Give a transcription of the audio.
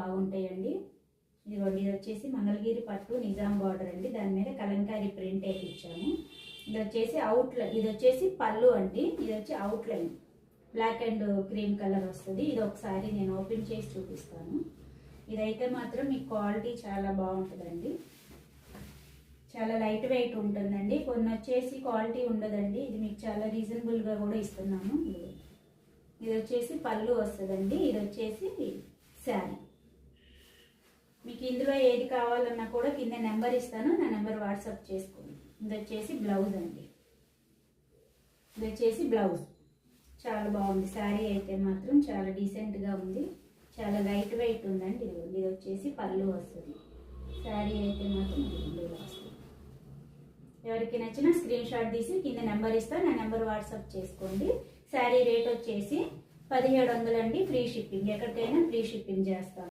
బాగుంటాయండి. ఇదిగోండి, ఇది వచ్చేసి మంగళగిరి పట్టు నిజాం బార్డర్ అండి, దాని మీద కలంకారీ ప్రింట్ వేయించాము. ఇది వచ్చేసి అవుట్లైన్, ఇది వచ్చేసి పళ్ళు అండి, ఇది వచ్చి outline black and cream colour వస్తుంది. ఇది ఒకసారి నేను ఓపెన్ చేసి చూపిస్తాను. ఇదైతే మాత్రం మీ క్వాలిటీ చాలా బాగుంటుందండి, చాలా లైట్ వెయిట్ ఉంటుందండి. కొన్ని వచ్చేసి క్వాలిటీ ఉండదండి, ఇది మీకు చాలా రీజనబుల్గా కూడా ఇస్తున్నాము. ఇది వచ్చేసి పళ్ళు వస్తుందండి, ఇది వచ్చేసి శారీ. మీకు ఇందులో ఏది కావాలన్నా కూడా కింద నెంబర్ ఇస్తాను, నా నెంబర్ వాట్సాప్ చేసుకోండి. ఇది వచ్చేసి బ్లౌజ్ అండి, ఇది వచ్చేసి బ్లౌజ్. చాలా బాగుంది శారీ అయితే మాత్రం, చాలా డీసెంట్గా ఉంది, చాలా లైట్ వెయిట్ ఉందండి. ఇది వచ్చేసి పళ్ళు వస్తుంది. శారీ అయితే మాత్రం ఇలా వస్తుంది. ఎవరికి నచ్చినా స్క్రీన్ షాట్ తీసి కింద నెంబర్ ఇస్తాను, నా నెంబర్ వాట్సాప్ చేసుకోండి. శారీ రేట్ వచ్చేసి 1700 అండి, ఫ్రీ షిప్పింగ్, ఎక్కడికైనా ఫ్రీ షిప్పింగ్ చేస్తాను.